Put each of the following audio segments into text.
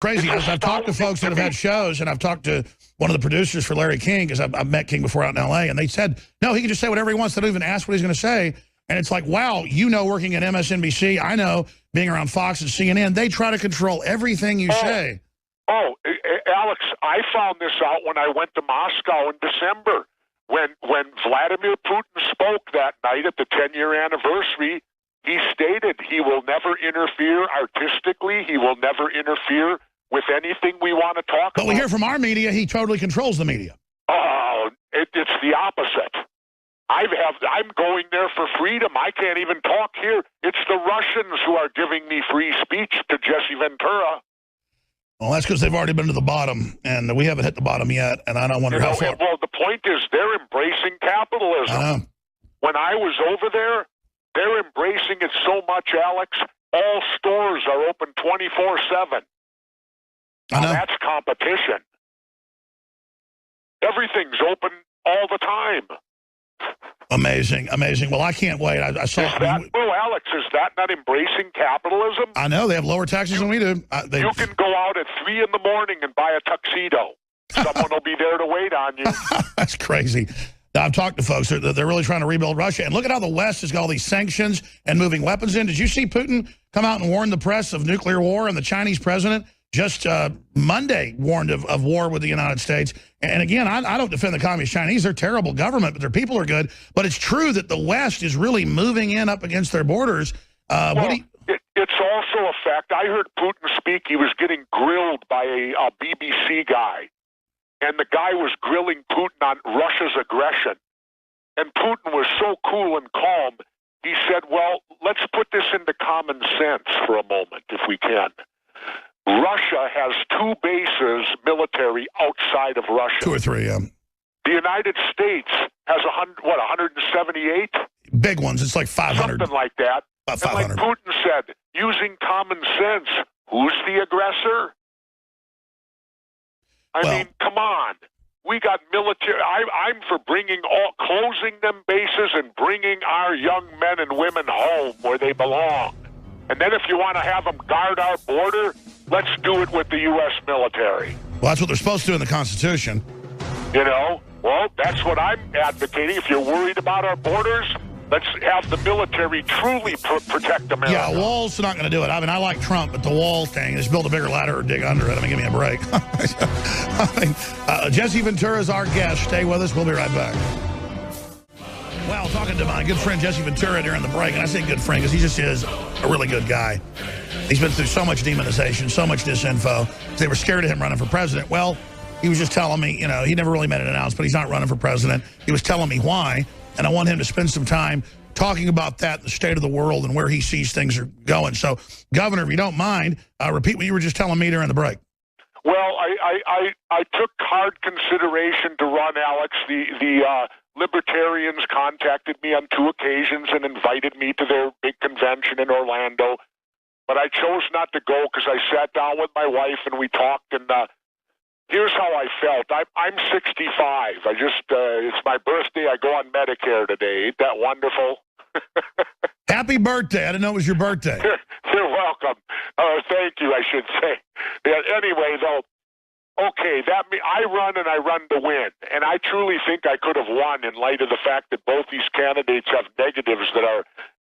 Crazy. I've talked to folks that have had shows, and I've talked to one of the producers for Larry King, because I've met King before out in L.A., and they said, no, he can just say whatever he wants. They don't even ask what he's going to say. And it's like, wow, working at MSNBC, I know, being around Fox and CNN, they try to control everything you say. Alex, I found this out when I went to Moscow in December. When Vladimir Putin spoke that night at the 10-year anniversary, he stated he will never interfere artistically. He will never interfere with anything we want to talk about. But we hear from our media, he totally controls the media. Oh, it's the opposite. I'm going there for freedom. I can't even talk here. It's the Russians who are giving me free speech to Jesse Ventura. Well, that's because they've already been to the bottom, and we haven't hit the bottom yet, and I don't wonder how far. Well, the point is they're embracing capitalism. When I was over there, they're embracing it so much, Alex. All stores are open 24/7. Now, that's competition. Everything's open all the time. Amazing, amazing. Well, I can't wait. I saw. Alex, is that not embracing capitalism? I know they have lower taxes than we do. You can go out at 3 in the morning and buy a tuxedo. Someone will be there to wait on you. That's crazy. I've talked to folks. They're really trying to rebuild Russia. And look at how the West has got all these sanctions and moving weapons in. Did you see Putin come out and warn the press of nuclear war? And the Chinese president just Monday warned of war with the United States. And again, I don't defend the Communist Chinese. They're a terrible government, but their people are good. But it's true that the West is really moving in up against their borders. It's also a fact. I heard Putin speak. He was getting grilled by a BBC guy. And the guy was grilling Putin on Russia's aggression. And Putin was so cool and calm. He said, well, let's put this into common sense for a moment, if we can. Russia has 2 bases military outside of Russia. 2 or 3, yeah. The United States has 178? Big ones. It's like 500. Something like that. About 500. And like Putin said, using common sense, who's the aggressor? I mean, come on. We got military. I'm for closing them bases and bringing our young men and women home where they belong. And then if you want to have them guard our border, let's do it with the U.S. military. Well, that's what they're supposed to do in the Constitution. You know? Well, that's what I'm advocating. If you're worried about our borders, let's have the military truly protect America. Yeah, walls are not going to do it. I mean, I like Trump, but the wall thing, just build a bigger ladder or dig under it. I mean, give me a break. Jesse Ventura is our guest. Stay with us. We'll be right back. Well, talking to my good friend Jesse Ventura during the break, and I say good friend because he just is a really good guy. He's been through so much demonization, so much disinfo. They were scared of him running for president. Well, he was just telling me, you know, he never really made it announced, but he's not running for president. He was telling me why. And I want him to spend some time talking about that, the state of the world, and where he sees things are going. So, Governor, if you don't mind, repeat what you were just telling me during the break. Well, I took hard consideration to run, Alex. The Libertarians contacted me on 2 occasions and invited me to their big convention in Orlando. But I chose not to go because I sat down with my wife and we talked, and here's how I felt. I'm 65. It's my birthday. I go on Medicare today. Ain't that wonderful? Happy birthday. I didn't know it was your birthday. You're welcome. Thank you, I should say. Yeah, anyway, though, okay, I run and I run to win. And I truly think I could have won in light of the fact that both these candidates have negatives that are,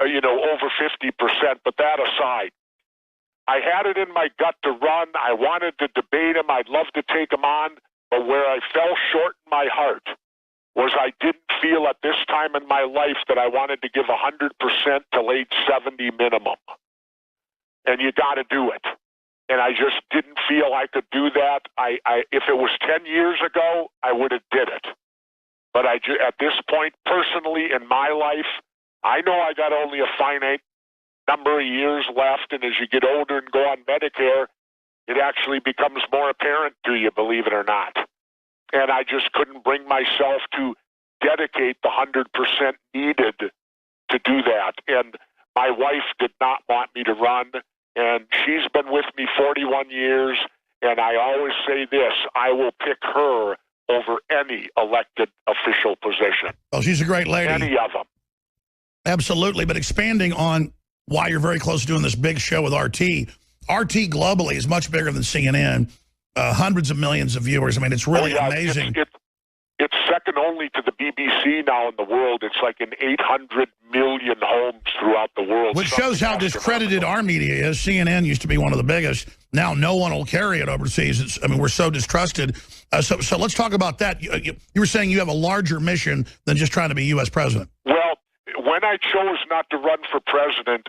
over 50%. But that aside, I had it in my gut to run. I wanted to debate him. I'd love to take him on. But where I fell short in my heart was I didn't feel at this time in my life that I wanted to give 100% till age 70 minimum. And you got to do it. And I just didn't feel I could do that. If it was 10 years ago, I would have did it. But at this point, personally, in my life, I know I got only a finite number of years left, and as you get older and go on Medicare, it actually becomes more apparent to you, believe it or not. And I just couldn't bring myself to dedicate the 100% needed to do that. And my wife did not want me to run, and she's been with me 41 years, and I always say this, I will pick her over any elected official position. Oh, she's a great lady. Any of them. Absolutely, but expanding on why you're very close to doing this big show with RT, RT globally is much bigger than CNN. Hundreds of millions of viewers. I mean, it's really amazing. It's second only to the BBC now in the world. It's like in 800 million homes throughout the world. Which shows how discredited our media is. CNN used to be one of the biggest. Now no one will carry it overseas. I mean, we're so distrusted. So let's talk about that. You were saying you have a larger mission than just trying to be U.S. president. Well, when I chose not to run for president,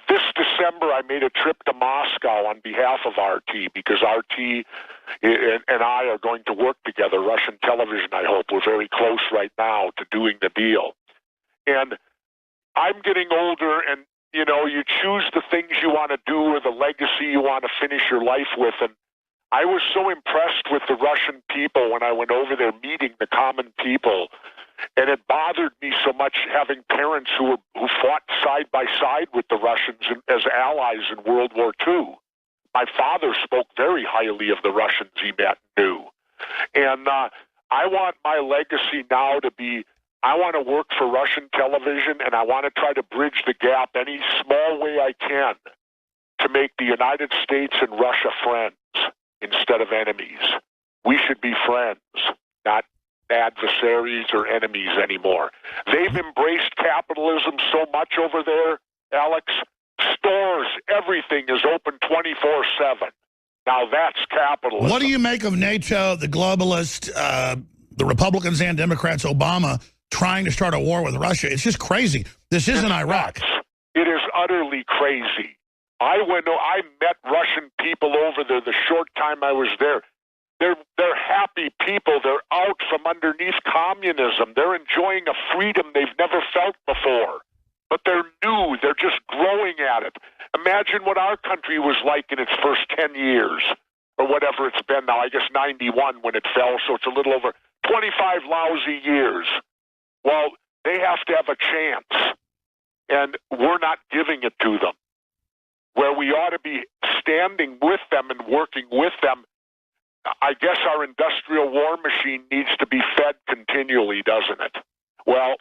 this December I made a trip to Moscow on behalf of RT, because RT and I are going to work together, Russian television, I hope. We're very close right now to doing the deal. And I'm getting older, and, you know, you choose the things you want to do or the legacy you want to finish your life with. And I was so impressed with the Russian people when I went over there meeting the common people. And it bothered me so much having parents who fought side by side with the Russians as allies in World War II. My father spoke very highly of the Russians he met and knew. And I want my legacy now to be, I want to work for Russian television, and I want to try to bridge the gap any small way I can to make the United States and Russia friends instead of enemies. We should be friends, not adversaries or enemies anymore. They've embraced capitalism so much over there, Alex. Stores, everything is open 24/7. Now that's capitalism. What do you make of NATO, the globalists, the Republicans and Democrats, Obama, trying to start a war with Russia? It's just crazy. This isn't Iraq. It is utterly crazy. I met Russian people over there the short time I was there. They're happy people. They're out from underneath communism. They're enjoying a freedom they've never felt before. But they're new. They're just growing at it. Imagine what our country was like in its first 10 years, or whatever it's been now. I guess 91 when it fell, so it's a little over 25 lousy years. Well, they have to have a chance, and we're not giving it to them. Where we ought to be standing with them and working with them, I guess our industrial war machine needs to be fed continually, doesn't it? Well,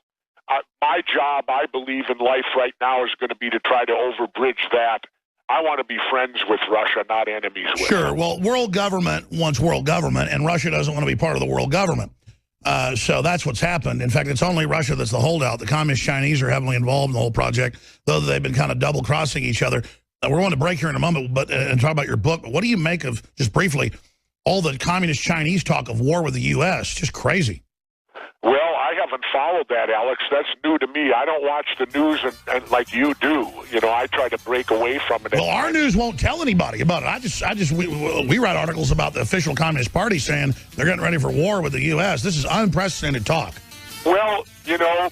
my job, I believe, in life right now is going to be to try to overbridge that. I want to be friends with Russia, not enemies with them. Sure. Well, world government wants world government, and Russia doesn't want to be part of the world government. So that's what's happened. In fact, it's only Russia that's the holdout. The communist Chinese are heavily involved in the whole project, though they've been kind of double-crossing each other. We're going to break here in a moment but and talk about your book. But what do you make of, just briefly, all the communist Chinese talk of war with the U.S.? Just crazy. Well, I haven't followed that, Alex. That's new to me. I don't watch the news and like you do. You know, I try to break away from it. Well, our news won't tell anybody about it. We write articles about the official Communist Party saying they're getting ready for war with the U.S. This is unprecedented talk. Well, you know,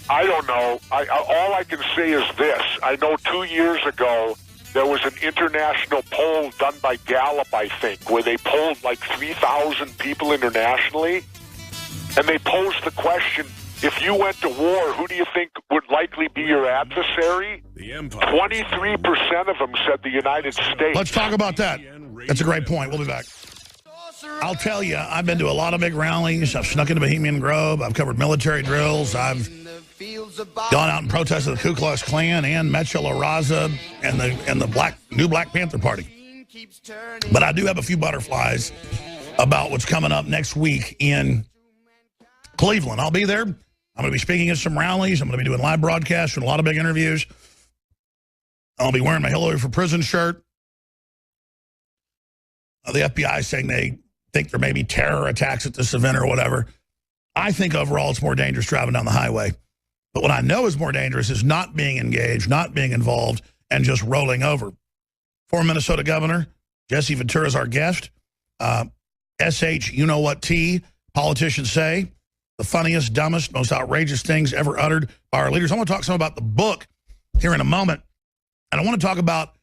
I don't know. All I can say is this. I know 2 years ago, there was an international poll done by Gallup, I think, where they polled like 3,000 people internationally. And they posed the question, if you went to war, who do you think would likely be your adversary? 23% of them said the United States. Let's talk about that. That's a great point. We'll be back. I'll tell you, I've been to a lot of big rallies. I've snuck into Bohemian Grove. I've covered military drills. I've gone out and protested the Ku Klux Klan and Mecha La Raza and the new Black Panther Party. But I do have a few butterflies about what's coming up next week in Cleveland. I'll be there. I'm going to be speaking at some rallies. I'm going to be doing live broadcasts and a lot of big interviews. I'll be wearing my Hillary for Prison shirt. The FBI is saying they think there may be terror attacks at this event or whatever. I think overall it's more dangerous driving down the highway. But what I know is more dangerous is not being engaged, not being involved, and just rolling over. Former Minnesota Governor Jesse Ventura is our guest. SH, you know what T, politicians say. The funniest, dumbest, most outrageous things ever uttered by our leaders. I want to talk some about the book here in a moment. And I want to talk about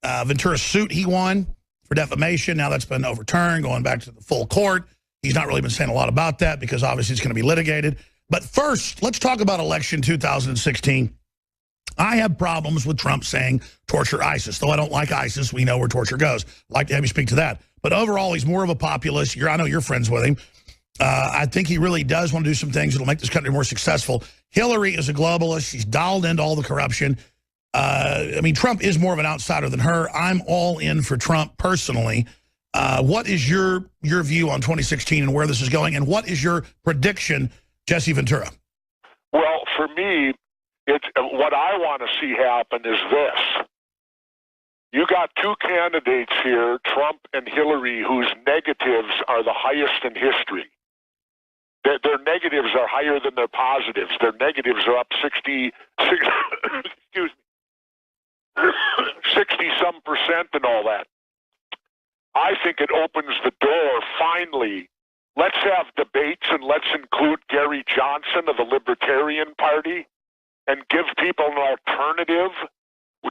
Ventura's suit he won for defamation. Now that's been overturned, going back to the full court. He's not really been saying a lot about that because obviously it's going to be litigated. But first, let's talk about election 2016. I have problems with Trump saying torture ISIS. Though I don't like ISIS, we know where torture goes. I'd like to have you speak to that. But overall, he's more of a populist. I know you're friends with him. I think he really does want to do some things that will make this country more successful. Hillary is a globalist. She's dialed into all the corruption. I mean, Trump is more of an outsider than her. I'm all in for Trump personally. What is your view on 2016 and where this is going? And what is your prediction, Jesse Ventura? Well, for me, it's what I want to see happen is this. You got two candidates here, Trump and Hillary, whose negatives are the highest in history. Their negatives are higher than their positives. Their negatives are up 60-some% and all that. I think it opens the door, finally. Let's have debates and let's include Gary Johnson of the Libertarian Party and give people an alternative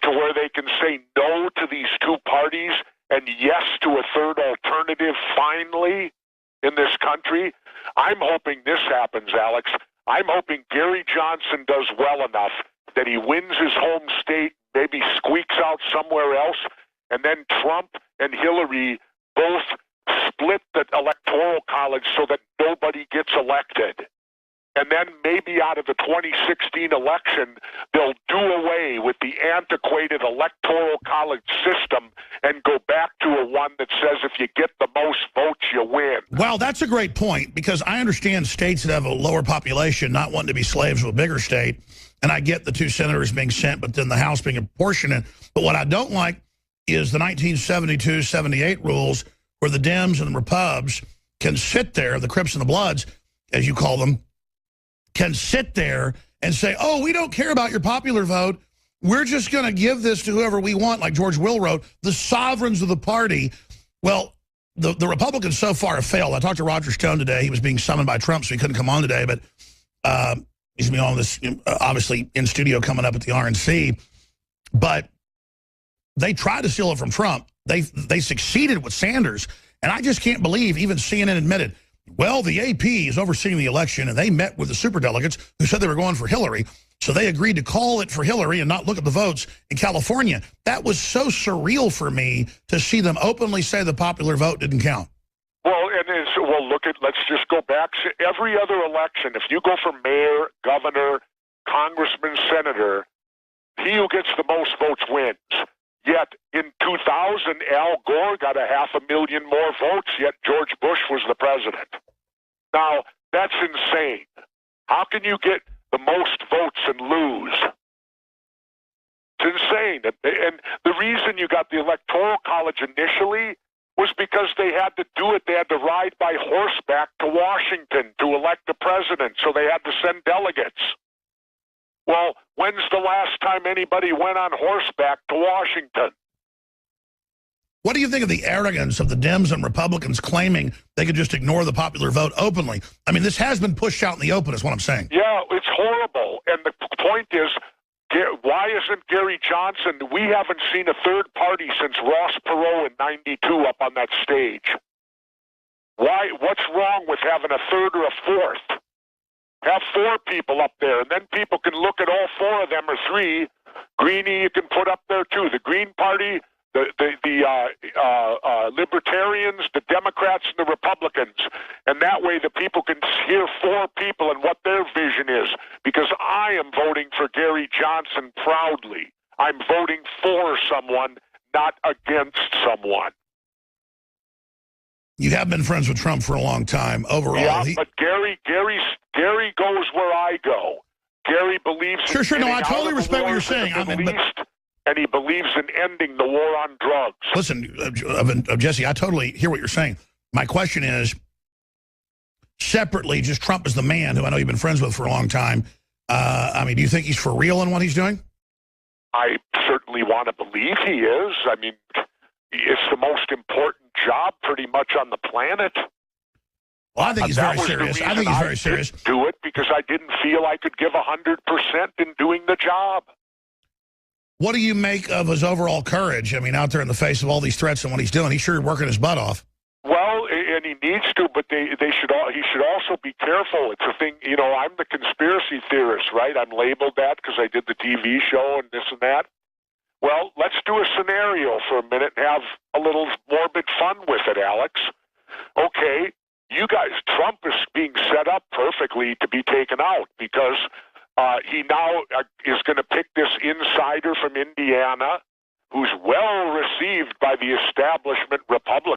to where they can say no to these two parties and yes to a third alternative finally in this country. I'm hoping this happens, Alex. I'm hoping Gary Johnson does well enough that he wins his home state, maybe squeaks out somewhere else, and then Trump and Hillary both split the Electoral College so that nobody gets elected. And then maybe out of the 2016 election, they'll do away with the antiquated Electoral College system and go back to a one that says if you get the most votes, you win. Well, that's a great point, because I understand states that have a lower population not wanting to be slaves of a bigger state, and I get the two senators being sent, but then the House being apportioned. But what I don't like is the 1972-78 rules where the Dems and the Repubs can sit there, the Crips and the Bloods, as you call them, can sit there and say, oh, we don't care about your popular vote. We're just going to give this to whoever we want, like George Will wrote, the sovereigns of the party. Well, the Republicans so far have failed. I talked to Roger Stone today. He was being summoned by Trump, so he couldn't come on today. But he's going to be on this, obviously, in studio coming up at the RNC. But they tried to steal it from Trump. They succeeded with Sanders. And I just can't believe even CNN admitted, well, the AP is overseeing the election, and they met with the superdelegates who said they were going for Hillary. So they agreed to call it for Hillary and not look at the votes in California. That was so surreal for me to see them openly say the popular vote didn't count. Well, let's just go back to every other election. If you go for mayor, governor, congressman, senator, he who gets the most votes wins. Yet in 2000, Al Gore got 500,000 more votes, yet George Bush was the president. Now, that's insane. How can you get the most votes and lose? It's insane. And the reason you got the Electoral College initially was because they had to do it. They had to ride by horseback to Washington to elect the president, so they had to send delegates. Well, when's the last time anybody went on horseback to Washington? What do you think of the arrogance of the Dems and Republicans claiming they could just ignore the popular vote openly? I mean, this has been pushed out in the open is what I'm saying. Yeah, it's horrible. And the point is, why isn't Gary Johnson, we haven't seen a third party since Ross Perot in 92 up on that stage. Why? What's wrong with having a third or a fourth? Have four people up there, and then people can look at all four of them, or three. Greenie you can put up there too. The Green Party, the Libertarians, the Democrats, and the Republicans. And that way the people can hear four people and what their vision is. Because I am voting for Gary Johnson proudly. I'm voting for someone, not against someone. You have been friends with Trump for a long time. Overall, yeah, but Gary goes where I go. Gary believes in Sure. No, I totally respect what you're saying. And he believes in ending the war on drugs. Listen, Jesse, I totally hear what you're saying. My question is, separately, just Trump is the man who I know you've been friends with for a long time. I mean, do you think he's for real in what he's doing? I certainly want to believe he is. I mean, it's the most important job pretty much on the planet. Well, I think he's very serious. I think he's very serious. Do it because I didn't feel I could give 100% in doing the job. What do you make of his overall courage? I mean, out there in the face of all these threats and what he's doing, he's sure working his butt off. Well, and he needs to, but he should also be careful. It's a thing, I'm the conspiracy theorist, right? I'm labeled that because I did the TV show and this and that. Well, let's do a scenario for a minute and have a little morbid fun with it, Alex. Okay, you guys, Trump is being set up perfectly to be taken out because He now is going to pick this insider from Indiana, who's well received by the establishment Republican.